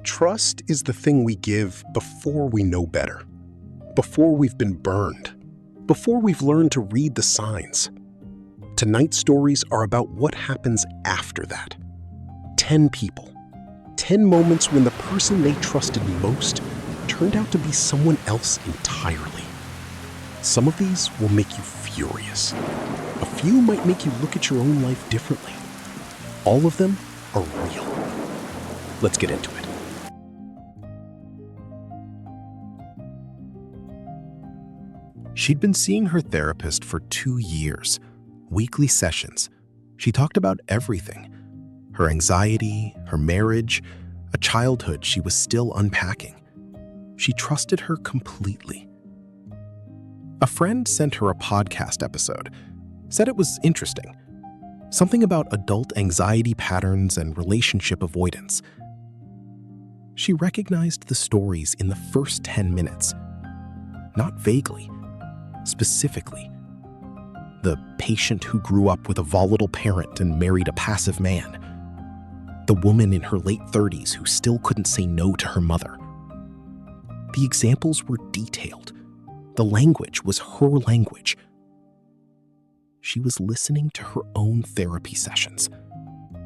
Trust is the thing we give before we know better, before we've been burned, before we've learned to read the signs. Tonight's stories are about what happens after that. 10 people. 10 moments when the person they trusted most turned out to be someone else entirely. Some of these will make you furious. A few might make you look at your own life differently. All of them are real. Let's get into it. She'd been seeing her therapist for 2 years, weekly sessions. She talked about everything: her anxiety, her marriage, a childhood she was still unpacking. She trusted her completely. A friend sent her a podcast episode, said it was interesting. Something about adult anxiety patterns and relationship avoidance. She recognized the stories in the first 10 minutes. Not vaguely, specifically. The patient who grew up with a volatile parent and married a passive man. The woman in her late 30s who still couldn't say no to her mother. The examples were detailed. The language was her language. She was listening to her own therapy sessions.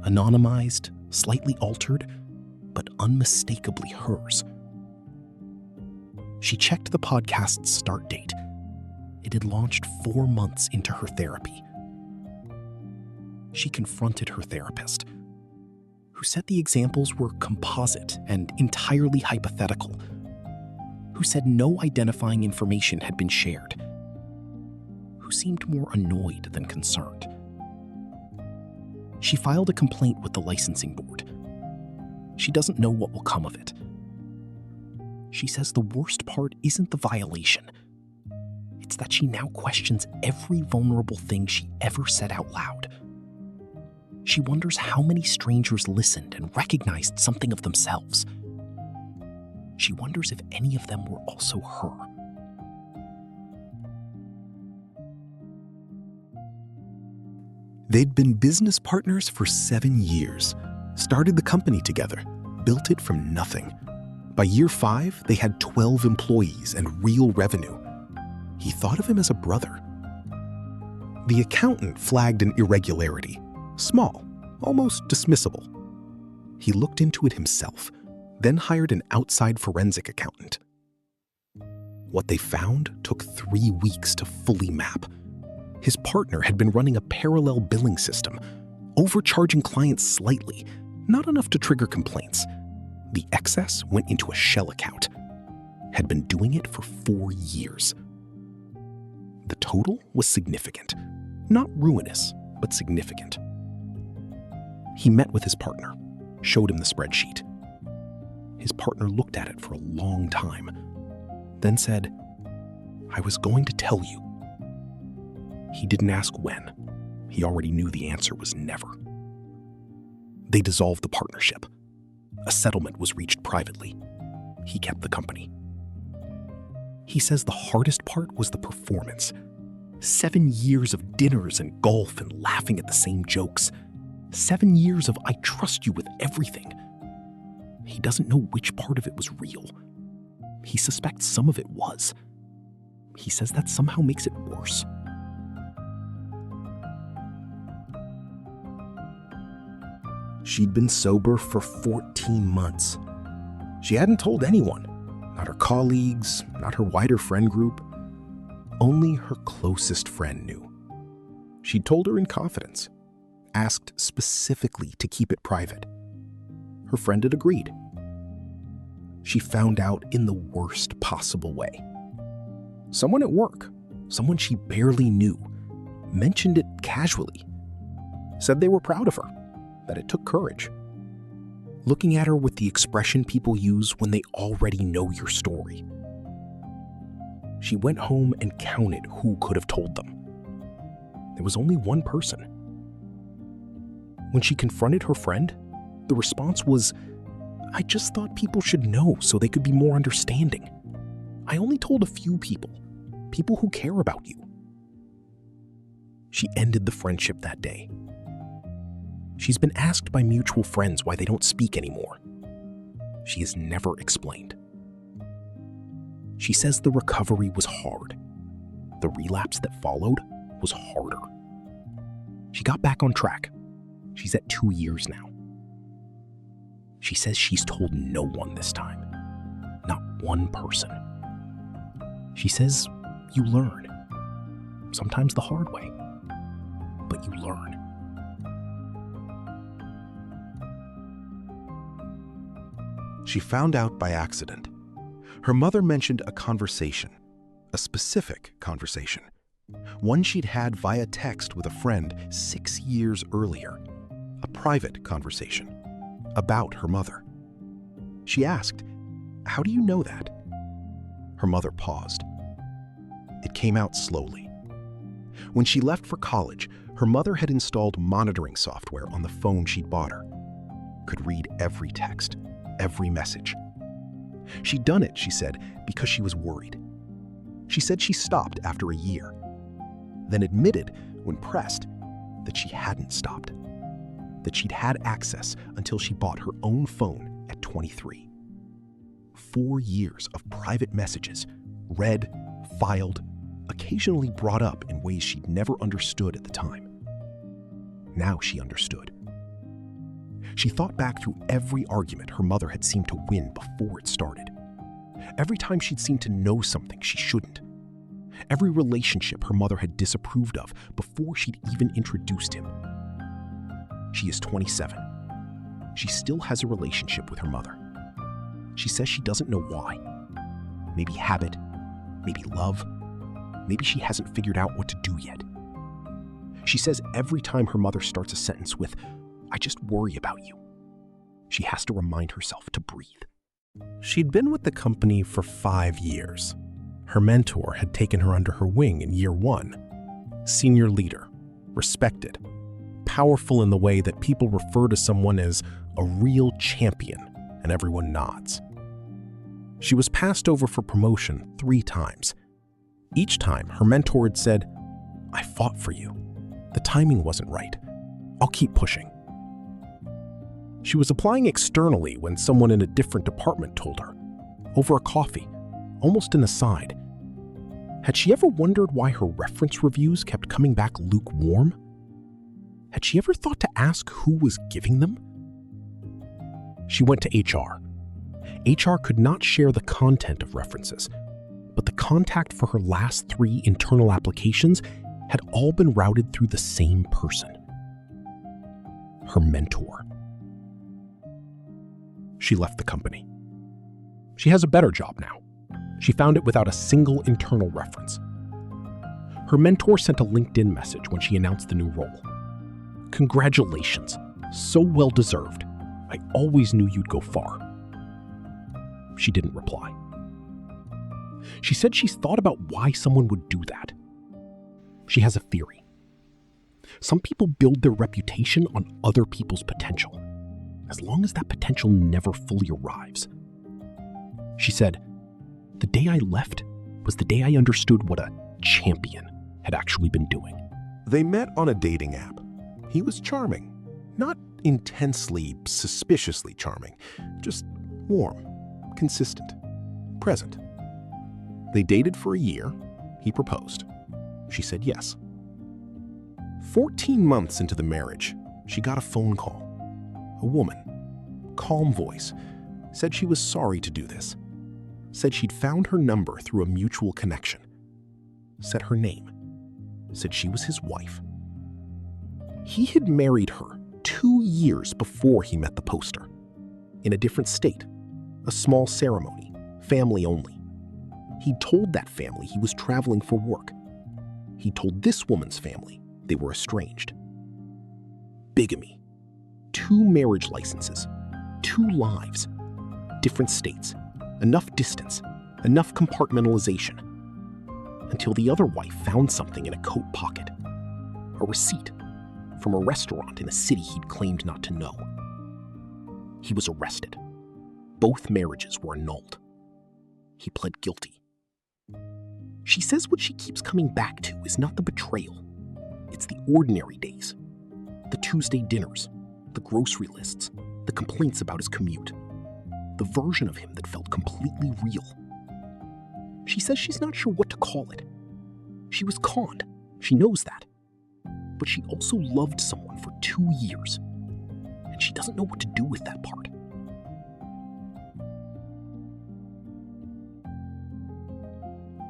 Anonymized, slightly altered, but unmistakably hers. She checked the podcast's start date. It had launched 4 months into her therapy. She confronted her therapist, who said the examples were composite and entirely hypothetical, who said no identifying information had been shared, who seemed more annoyed than concerned. She filed a complaint with the licensing board. She doesn't know what will come of it. She says the worst part isn't the violation. It's that she now questions every vulnerable thing she ever said out loud. She wonders how many strangers listened and recognized something of themselves. She wonders if any of them were also her. They'd been business partners for 7 years, started the company together, built it from nothing. By year 5, they had 12 employees and real revenue. He thought of him as a brother. The accountant flagged an irregularity, small, almost dismissible. He looked into it himself, then hired an outside forensic accountant. What they found took 3 weeks to fully map. His partner had been running a parallel billing system, overcharging clients slightly, not enough to trigger complaints. The excess went into a shell account. Had been doing it for 4 years. The total was significant. Not ruinous, but significant. He met with his partner, showed him the spreadsheet. His partner looked at it for a long time, then said, "I was going to tell you." He didn't ask when. He already knew the answer was never. They dissolved the partnership. A settlement was reached privately. He kept the company. He says the hardest part was the performance. 7 years of dinners and golf and laughing at the same jokes. 7 years of "I trust you with everything." He doesn't know which part of it was real. He suspects some of it was. He says that somehow makes it worse. She'd been sober for 14 months. She hadn't told anyone, not her colleagues, not her wider friend group. Only her closest friend knew. She'd told her in confidence, asked specifically to keep it private. Her friend had agreed. She found out in the worst possible way. Someone at work, someone she barely knew, mentioned it casually, said they were proud of her, that it took courage. Looking at her with the expression people use when they already know your story. She went home and counted who could have told them. There was only one person. When she confronted her friend, the response was, "I just thought people should know so they could be more understanding. I only told a few people who care about you." She ended the friendship that day. She's been asked by mutual friends why they don't speak anymore. she has never explained. She says the recovery was hard. The relapse that followed was harder. She got back on track. She's at 2 years now. She says she's told no one this time. Not one person. She says you learn. Sometimes the hard way, but you learn. She found out by accident. Her mother mentioned a conversation, a specific conversation, one she'd had via text with a friend 6 years earlier, a private conversation about her mother. She asked, "How do you know that?" Her mother paused. It came out slowly. When she left for college, her mother had installed monitoring software on the phone she'd bought her. Could read every text, every message. She'd done it, she said, because she was worried. She said she stopped after a year, then admitted, when pressed, that she hadn't stopped, that she'd had access until she bought her own phone at 23. 4 years of private messages, read, filed, occasionally brought up in ways she'd never understood at the time. Now she understood. She thought back through every argument her mother had seemed to win before it started. Every time she'd seemed to know something she shouldn't. Every relationship her mother had disapproved of before she'd even introduced him. She is 27. She still has a relationship with her mother. She says she doesn't know why. Maybe habit, maybe love, maybe she hasn't figured out what to do yet. She says every time her mother starts a sentence with, "I just worry about you," she has to remind herself to breathe. She'd been with the company for 5 years. Her mentor had taken her under her wing in year 1. Senior leader, respected, powerful in the way that people refer to someone as a real champion, and everyone nods. She was passed over for promotion 3 times. Each time, her mentor had said, "I fought for you. The timing wasn't right. I'll keep pushing." She was applying externally when someone in a different department told her, over a coffee, almost an aside. Had she ever wondered why her reference reviews kept coming back lukewarm? Had she ever thought to ask who was giving them? She went to HR. HR could not share the content of references, but the contact for her last 3 internal applications had all been routed through the same person. Her mentor. She left the company. She has a better job now. She found it without a single internal reference. Her mentor sent a LinkedIn message when she announced the new role. "Congratulations, so well deserved. I always knew you'd go far." She didn't reply. She said she's thought about why someone would do that. She has a theory. Some people build their reputation on other people's potential, as long as that potential never fully arrives. She said, "The day I left was the day I understood what a champion had actually been doing." They met on a dating app. He was charming, not intensely, suspiciously charming, just warm, consistent, present. They dated for a year. He proposed. She said yes. 14 months into the marriage, she got a phone call. A woman, calm voice, said she was sorry to do this. Said she'd found her number through a mutual connection. Said her name. Said she was his wife. He had married her 2 years before he met the poster. In a different state. A small ceremony, family only. He'd told that family he was traveling for work. He told this woman's family they were estranged. Bigamy. 2 marriage licenses. 2 lives. Different states. Enough distance. Enough compartmentalization. Until the other wife found something in a coat pocket. A receipt from a restaurant in a city he'd claimed not to know. He was arrested. Both marriages were annulled. He pled guilty. She says what she keeps coming back to is not the betrayal. It's the ordinary days. The Tuesday dinners, the grocery lists, the complaints about his commute. the version of him that felt completely real. She says she's not sure what to call it. She was conned, she knows that. But she also loved someone for 2 years, and she doesn't know what to do with that part.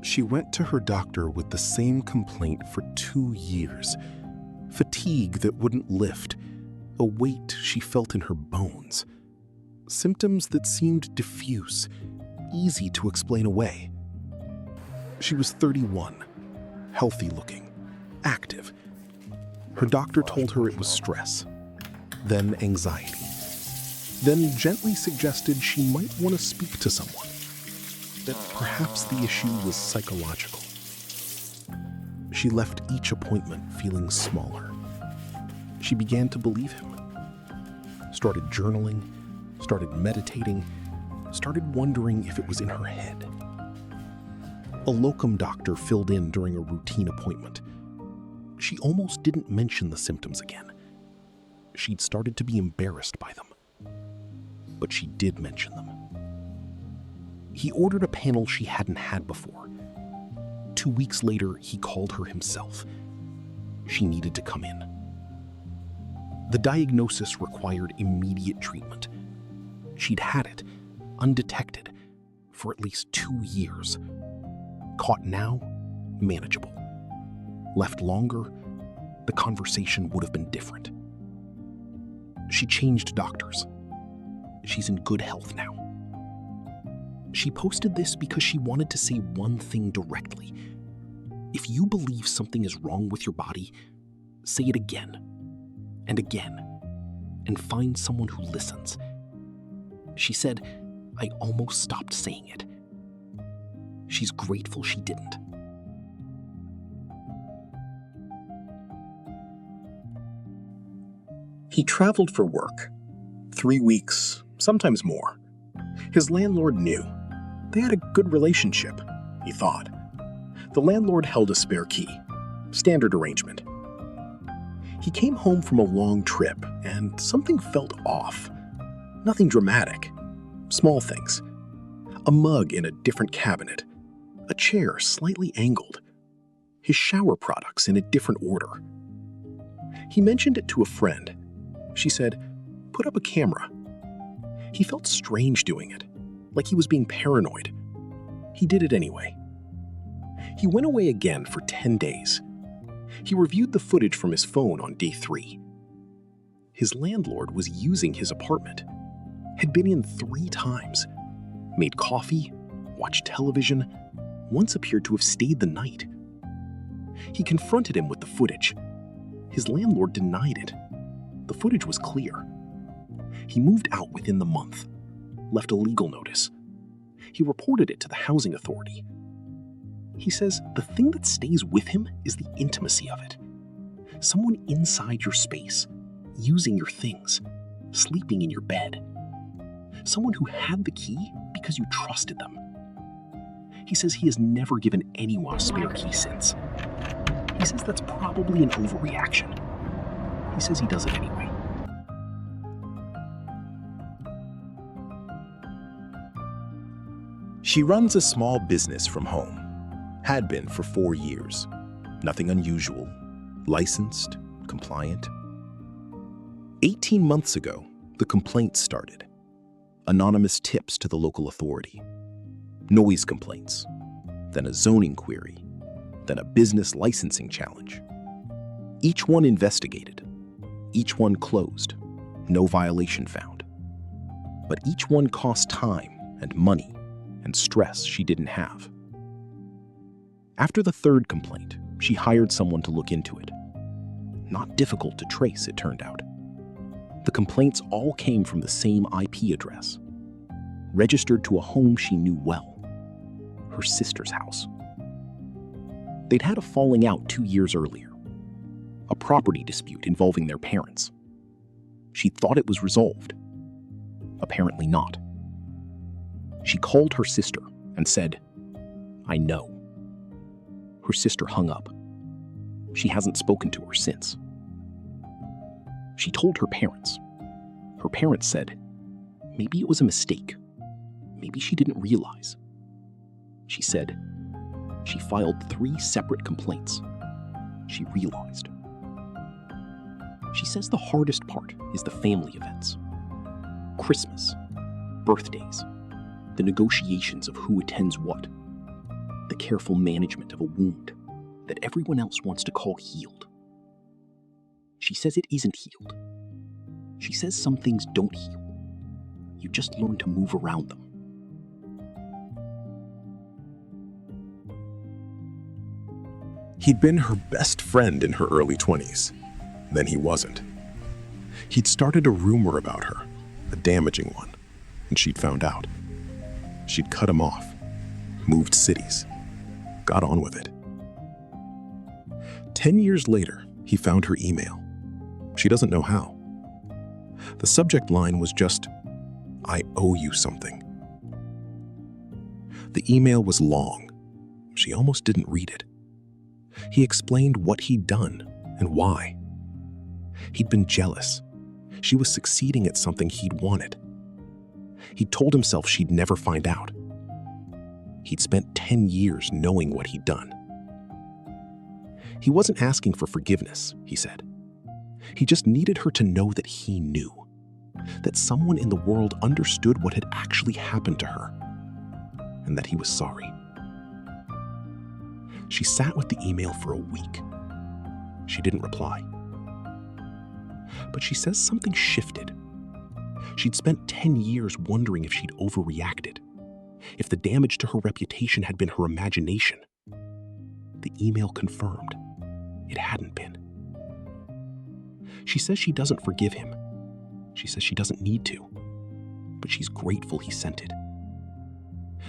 She went to her doctor with the same complaint for 2 years. Fatigue that wouldn't lift, a weight she felt in her bones. Symptoms that seemed diffuse, easy to explain away. She was 31, healthy looking, active. Her doctor told her it was stress, then anxiety, then gently suggested she might want to speak to someone, that perhaps the issue was psychological. She left each appointment feeling smaller. She began to believe him, started journaling, started meditating, started wondering if it was in her head. A locum doctor filled in during a routine appointment. She almost didn't mention the symptoms again. She'd started to be embarrassed by them. But she did mention them. He ordered a panel she hadn't had before. 2 weeks later, he called her himself. She needed to come in. The diagnosis required immediate treatment. She'd had it, undetected, for at least 2 years. Caught now, manageable. Left longer, the conversation would have been different. She changed doctors. She's in good health now. She posted this because she wanted to say one thing directly. If you believe something is wrong with your body, say it again and again, and find someone who listens. She said, I almost stopped saying it. She's grateful she didn't. He traveled for work. 3 weeks, sometimes more. His landlord knew. They had a good relationship, he thought. The landlord held a spare key. Standard arrangement. He came home from a long trip, and something felt off. Nothing dramatic. Small things. A mug in a different cabinet. A chair slightly angled. His shower products in a different order. He mentioned it to a friend. She said, "Put up a camera." He felt strange doing it, like he was being paranoid. He did it anyway. He went away again for 10 days. He reviewed the footage from his phone on day 3. His landlord was using his apartment, had been in 3 times, made coffee, watched television, once appeared to have stayed the night. He confronted him with the footage. His landlord denied it. The footage was clear. He moved out within the month, left a legal notice. He reported it to the housing authority. He says the thing that stays with him is the intimacy of it. Someone inside your space, using your things, sleeping in your bed. Someone who had the key because you trusted them. He says he has never given anyone a spare key since. He says that's probably an overreaction. He says he does it anyway. She runs a small business from home. Had been for 4 years. Nothing unusual. Licensed, compliant. 18 months ago, the complaints started. Anonymous tips to the local authority. Noise complaints. Then a zoning query. Then a business licensing challenge. Each one investigated. Each one closed. No violation found. But each one cost time and money and stress she didn't have. After the 3rd complaint, she hired someone to look into it. Not difficult to trace, it turned out. The complaints all came from the same IP address, registered to a home she knew well, her sister's house. They'd had a falling out 2 years earlier, a property dispute involving their parents. She thought it was resolved. Apparently not. She called her sister and said, "I know." Her sister hung up. She hasn't spoken to her since. She told her parents. Her parents said, "Maybe it was a mistake. maybe she didn't realize. She said she filed 3 separate complaints. She realized. She says the hardest part is the family events. Christmas, birthdays, the negotiations of who attends what, the careful management of a wound that everyone else wants to call healed. She says it isn't healed. She says some things don't heal. You just learn to move around them. He'd been her best friend in her early 20s. Then he wasn't. He'd started a rumor about her, a damaging one, and she'd found out. She'd cut him off, moved cities, got on with it. 10 years later, he found her email. She doesn't know how. The subject line was just, "I owe you something." The email was long. She almost didn't read it. He explained what he'd done and why. He'd been jealous. She was succeeding at something he'd wanted. He'd told himself she'd never find out. He'd spent 10 years knowing what he'd done. He wasn't asking for forgiveness, he said. He just needed her to know that he knew, that someone in the world understood what had actually happened to her, and that he was sorry. She sat with the email for a week. She didn't reply. But she says something shifted. She'd spent 10 years wondering if she'd overreacted, if the damage to her reputation had been her imagination. The email confirmed it hadn't been. She says she doesn't forgive him. She says she doesn't need to, but she's grateful he sent it.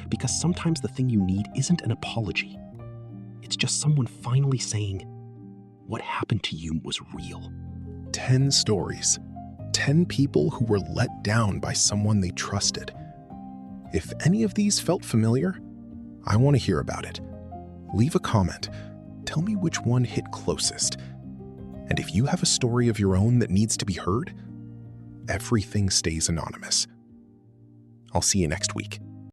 Because sometimes the thing you need isn't an apology. It's just someone finally saying, what happened to you was real. 10 stories, 10 people who were let down by someone they trusted. If any of these felt familiar, I want to hear about it. Leave a comment. Tell me which one hit closest. And if you have a story of your own that needs to be heard, everything stays anonymous. I'll see you next week.